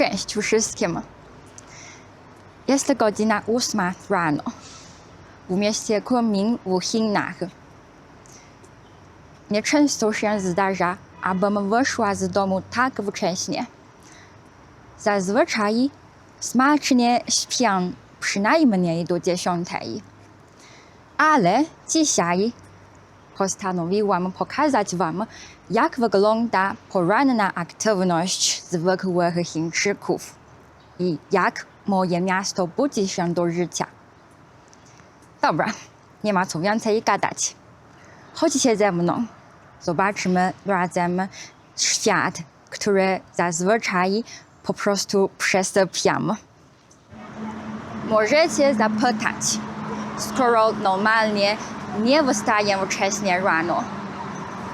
Część wszystkim. Jest godzina 8 rano. W mieście Kunming w Chinach. Nieczęsto się zdarza, abym wyszła z domu tak wcześnie. Zazwyczaj smacznie śpię przynajmniej do 10. Ale dzisiaj postanowiłam pokazać wam, jak wygląda poranna aktywność zwykłych Chińczyków i jak moje miasto budzi się do życia. Dobra, nie ma co więcej gadać. Chodźcie ze mną. Zobaczmy razem świat, który zazwyczaj po prostu przesypiam. Możecie zapytać, skoro normalnie nie wstaję wcześnie rano,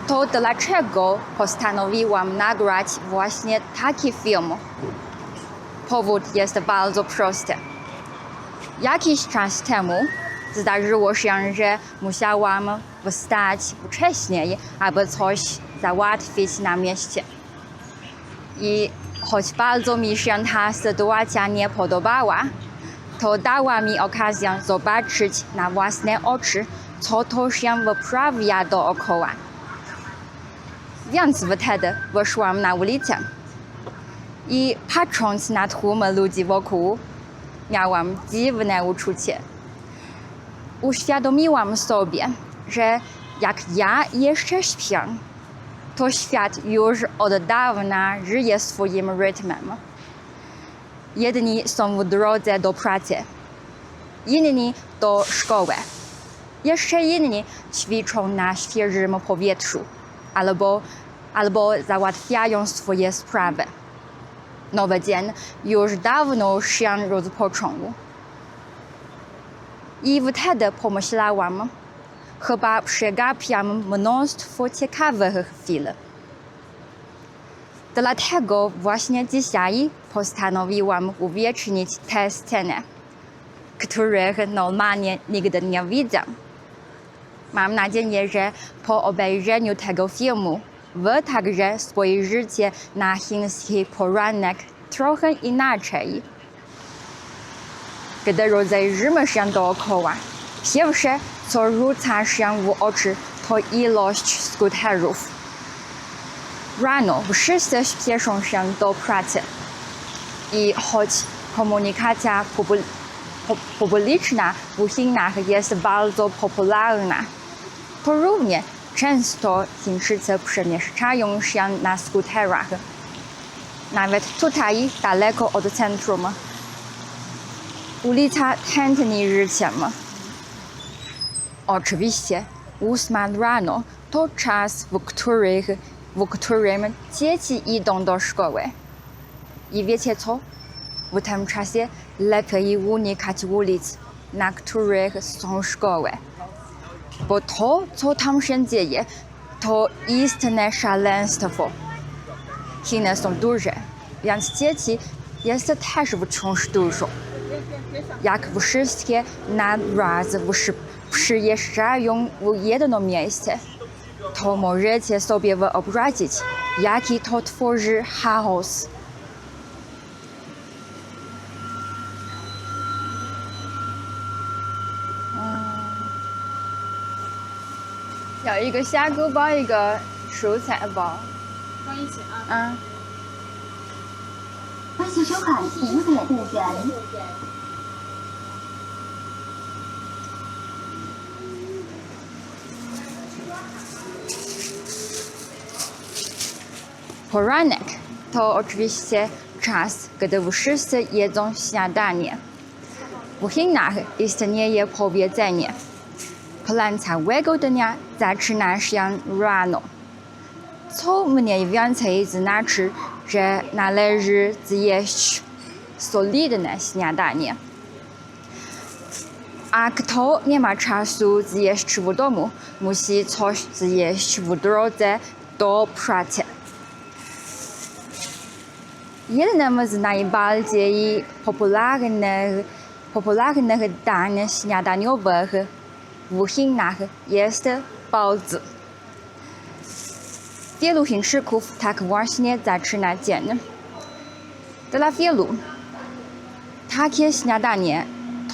to dlaczego postanowiłam nagrać właśnie taki film? Powód jest bardzo prosty. Jakiś czas temu zdarzyło się, że musiałam wstać wcześniej, aby coś załatwić na mieście. I choć bardzo mi się ta sytuacja nie podobała, to dała mi okazję zobaczyć na własne oczy, co to się wyprawia dookoła. Więc wtedy wyszłam na ulicę i patrząc na tłumy ludzi wokół, miałam dziwne uczucie. Uświadomiłam sobie, że jak ja jeszcze śpię, to świat już od dawna żyje swoim rytmem. Jedni są w drodze do pracy, inni do szkoły, jeszcze inni ćwiczą na świeżym powietrzu albo załatwiają swoje sprawy. Nowy dzień już dawno się rozpoczął. I wtedy pomyślałam, chyba przegapiam mnóstwo ciekawych chwil. Dlatego właśnie dzisiaj postanowiłam uwiecznić te sceny, których normalnie nigdy nie widzę. Mam nadzieję, że po obejrzeniu tego filmu wy także spojrzycie na chiński poranek trochę inaczej. Gdy rozejrzymy się dookoła, pierwsze, co rzuca się w oczy, to ilość skuterów. Rano wszyscy śpieszą się do pracy i choć komunikacja publiczna w Chinach jest bardzo popularna, to równie często Chińczycy przemieszczają się na skuterach. Nawet tutaj, daleko od centrum, ulica tętni życiem. Oczywiście 8 rano to czas, w którym dzieci idą do szkoły. I wiecie co? W tym czasie lepiej unikać ulic, na których są szkoły. Bo to, co tam się dzieje, to istne szaleństwo. Chiny są duże, więc dzieci jest też wciąż dużo. Jak wszystkie na raz przyjeżdżają w jedno miejsce, to możecie sobie wyobrazić, jaki to tworzy chaos.有一个虾锅包，一个蔬菜包，放一起啊。欢迎收看经典对选。Poranek to oczywiście czas, gdy wszyscy jedzą śniadanie. W Chinach istnieje powiedzenie: plan całego dnia zaczyna się rano. Co mniej więcej znaczy, że należy zjeść solidne śniadanie. A kto nie ma czasu zjeść w domu, musi coś zjeść w drodze do pracy. Jednym z najbardziej popularnych dań śniadaniowych w Chinach jest baozi. Wielu Chińczyków tak właśnie zaczyna dzień. Dla wielu takie śniadanie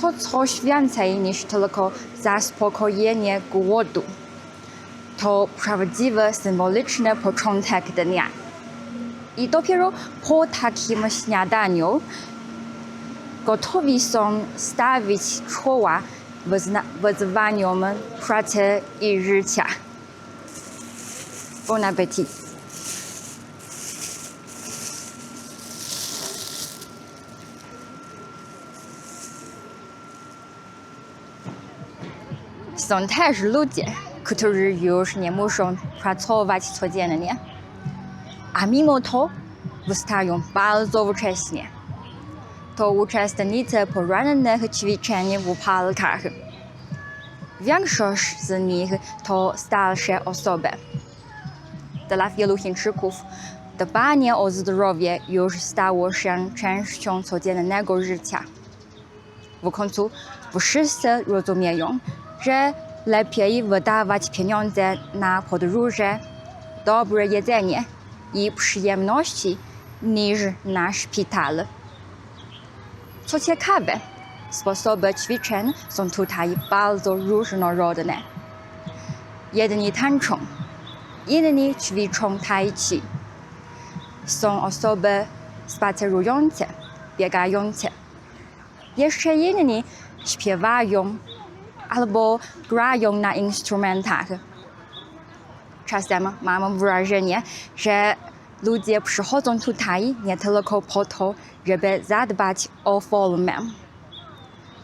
to coś więcej niż tylko zaspokojenie głodu. To prawdziwy, symboliczny początek dnia. I dopiero po takim śniadaniu gotowi są stawić czoła wyzwaniom pracy i życia. Bon appétit! Są też ludzie, którzy już nie muszą pracować codziennie, a mimo to wstają bardzo wcześnie. To uczestnicy porannych ćwiczeń w parkach. Większość z nich to starsze osoby. Dla wielu Chińczyków dbanie o zdrowie już stało się częścią codziennego życia. W końcu wszyscy rozumieją, że lepiej wydawać pieniądze na podróże, dobre jedzenie i przyjemności niż na szpital. Co ciekawe, sposoby ćwiczeń są tutaj bardzo różnorodne. Jedni tańczą, inni ćwiczą tai chi. Są osoby spacerujące, biegające. Jeszcze inni śpiewają albo grają na instrumentach. Czasem mam wrażenie, że ludzie przychodzą tutaj nie tylko po to, żeby zadbać o formę.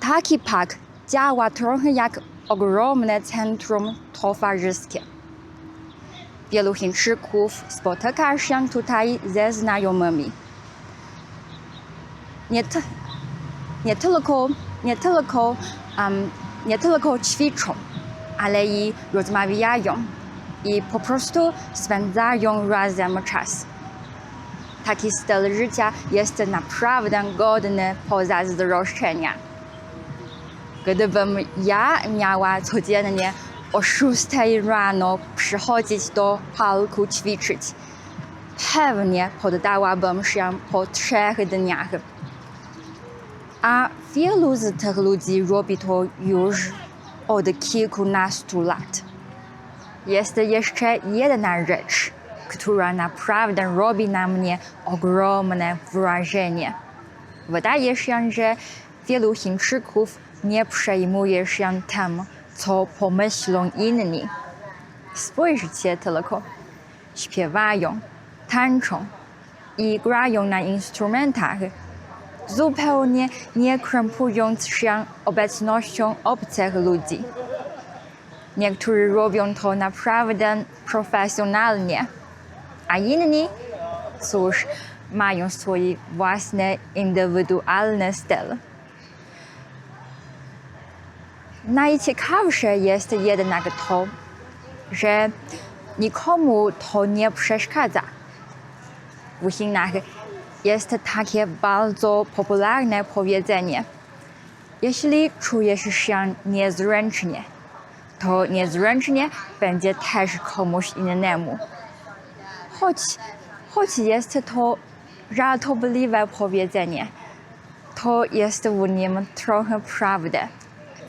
Taki park działa trochę jak ogromne centrum towarzyskie. Wielu Chińczyków spotyka się tutaj ze znajomymi. Nie tylko ćwiczą, ale i rozmawiają i po prostu spędzają razem czas. Taki styl życia jest naprawdę godny pozazdroszczenia. Gdybym ja miała codziennie o 6 rano przychodzić do parku ćwiczyć, pewnie poddałabym się po 3 dniach. A wielu z tych ludzi robi to już od kilkunastu lat. Jest jeszcze jedna rzecz, która naprawdę robi na mnie ogromne wrażenie. Wydaje się, że wielu Chińczyków nie przejmuje się tym, co pomyślą inni. Spójrzcie tylko. Śpiewają, tańczą i grają na instrumentach, zupełnie nie krępując się obecnością obcych ludzi. Niektórzy robią to naprawdę profesjonalnie, a inni, cóż, mają swój własny, indywidualny styl. Najciekawsze jest jednak to, że nikomu to nie przeszkadza. W Chinach jest takie bardzo popularne powiedzenie: jeśli czujesz się niezręcznie, to niezręcznie będzie też komuś innemu. Choć jest to żartobliwe powiedzenie, to jest w nim trochę prawdy.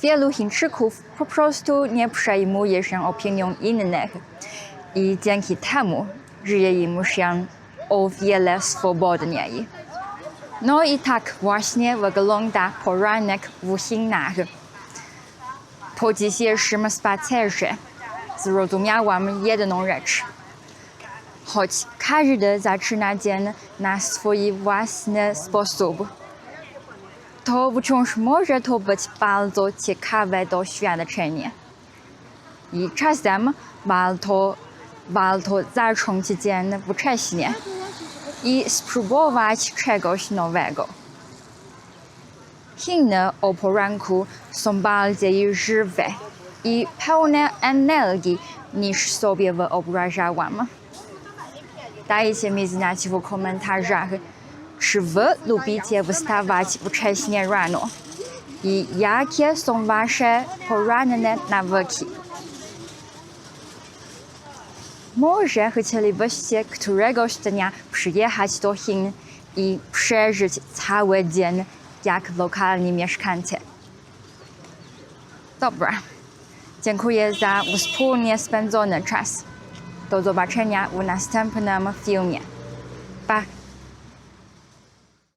Wielu Chińczyków po prostu nie przejmuje się opinią innych i dzięki temu żyje im się o wiele swobodniej. No i tak właśnie wygląda poranek w Chinach. Po dzisiejszym spacerze zrozumiałam jedną rzecz. Choć każdy zaczyna dzień na swój własny sposób, to wciąż może to być bardzo ciekawe doświadczenie. I czasem warto zacząć dzień wcześnie i spróbować czegoś nowego. Chiny o poranku są bardziej żywe i pełne energii niż sobie wyobrażałam. Dajcie mi znać w komentarzach, czy wy lubicie wstawać wcześnie rano i jakie są wasze poranne nawyki. Może chcielibyście któregoś dnia przyjechać do Chin i przeżyć cały dzień jak lokalni mieszkańcy. Dobra, dziękuję za wspólnie spędzony czas. Do zobaczenia w następnym filmie. Pa!